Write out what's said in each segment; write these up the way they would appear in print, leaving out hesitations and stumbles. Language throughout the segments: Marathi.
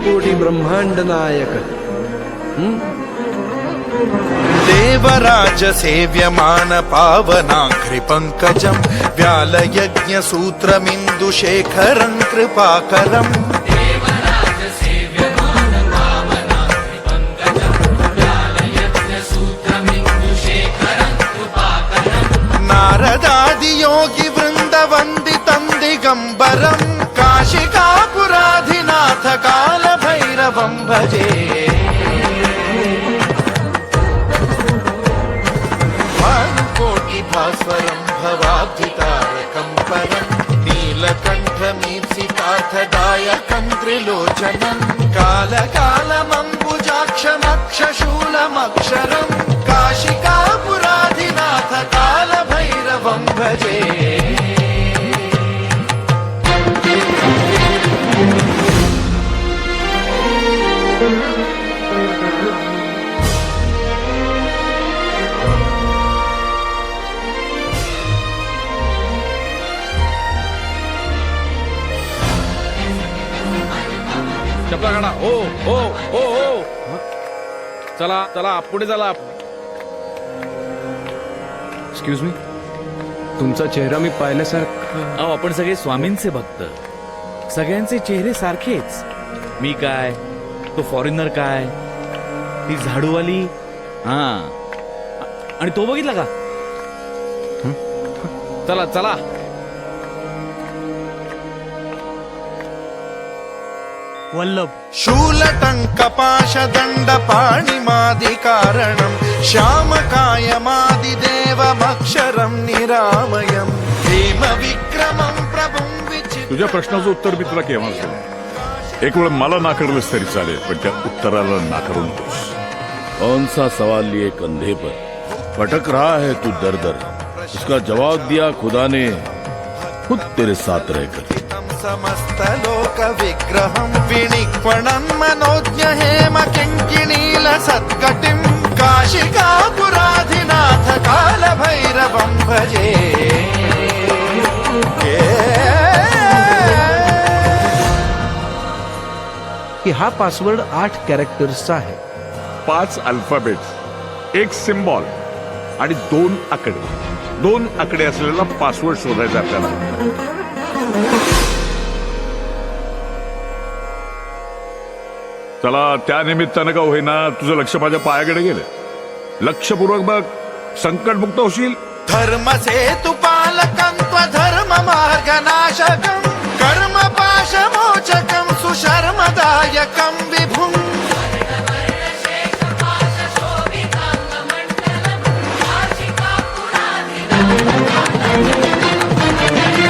कोटी ब्रह्मांड नायक देवराज सेव्यमान पावनाघ्रि पंकजं व्यालयज्ञ सूत्रमिन्दुशेखरं कृपाकरम् नारदादि योगी वृंद वंदितं दिगंबरं काशिकापुराधिनाथ काल भैरवं भजे भानुकोटि भास्वरं भवाब्धितारकं परं नीलकण्ठमीप्सितार्थदायकं त्रिलोचनं कालकालमम्बुजाक्षमक्षशूलमक्षरं काशिकापुराधिनाथ काल भैरवं भजे चपला काढा. ओ ओ ओ ओ चला चला पुढे चला. एक्सक्यूज मी, तुमचा चेहरा मी पाहिल्यासारखा. अहो आपण सगळे स्वामींचे भक्त, सगळ्यांचे चेहरे सारखेच. मी काय, तो फॉरेनर काय, ती झाडूवाली, हा, आणि तो बघितला का. चला चला. वल्लभ शूलटङ्कपाशदण्ड पाणिमादिकारणं श्यामकायमादिदेवमक्षरं निरामयं भीमविक्रमं प्रभुं विचित्रं. तुझ्या प्रश्नाचं उत्तर मी तुला केव्हाच दिलं. एक वेळ मला नाकारलंस तरी चालेल, पण त्या उत्तराला नाकारू नकोस. कौन सा सवाल लिए कंधे पर भटक रहा है तू दर दर, उसका जवाब दिया खुदा ने खुद तेरे साथ रहकर. समस्त लोक विग्रहं विनिक्वणं मनोज्ञ हेम किङ्किणील सत्कटिं काशिकापुराधिनाथ काल भैरवं भजे. की हा पासवर्ड 8 कॅरेक्टर्सचा आहे. 5 अल्फाबेट्स, 1 सिम्बॉल आणि 2 आकडे. 2 आकडे असलेला पासवर्ड शोधायचा आपल्याला. चला, त्या निमित्तानं का होईना तुझं लक्ष माझ्या पायाकडे गेलं. लक्षपूर्वक बघ, संकटमुक्त होशील. धर्मसेतु पालकं त्वधर्म मार्गनाशकं कर्मपाशमोचकं सुशर्मदायकं विभुं.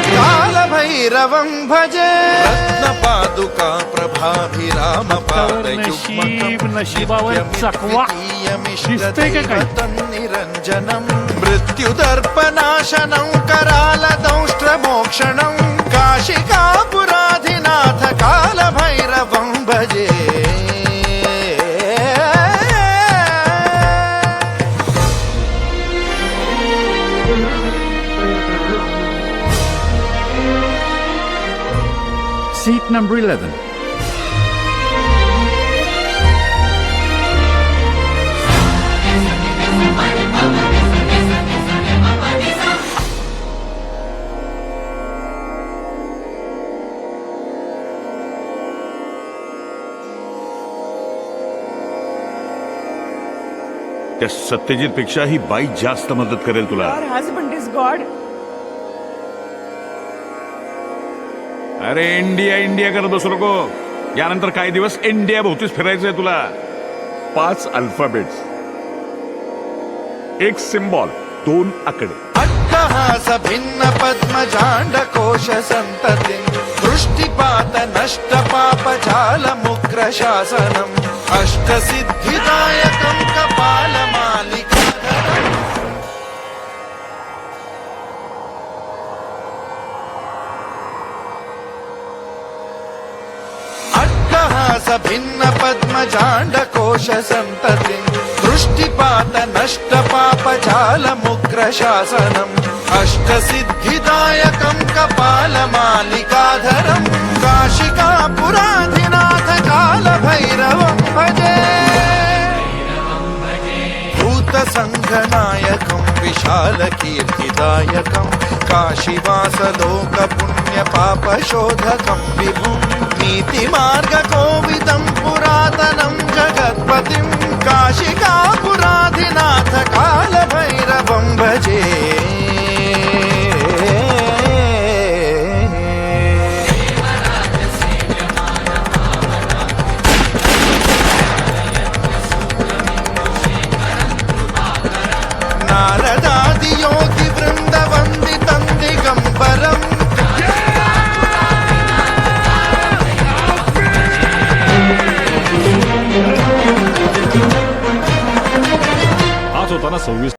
कालभैरवं भजे. रत्नपादुका प्रभाभिराम नशिबावर चकवा दिसतंय का काय? निरंजनं मृत्युदर्पनाशनं करालदंष्ट्रमोक्षणं काशिकापुराधिनाथ काल भैरवं भजे. Seat number 11. त्या सत्यजित पेक्षा ही बाई जास्त मदत करेल तुला. Your husband is God. अरे इंडिया इंडिया करत बसू नको. यानंतर काही दिवस इंडिया भोवतीच फिरायचंय तुला. 5 अल्फाबेट्स, 1 सिम्बॉल, 2 आकडे. अट्टहास भिन्न पद्मजांड कोश संततिं दृष्टिपात नष्ट पाप जाल मुग्र शासनम् अष्टसिद्धिदायकं कपाल मालिकाधरम्. अट्टहास भिन्न पद्मजांड कोश संततिं दृष्टिपात नष्ट पाप जाल मुग्र शासनम् अष्टसिद्धिदायकं कपाल मालिकाधरं काशिकापुराधिनाथ काल कालकीर्तिदायकम् काशीवासलोकपुण्यपापशोधकम् विभुम् नीतिमार्गकोविदम् पुरातनम् जगत्पतिम् काशिकापुराधिनाथ कालभैरवम् भजे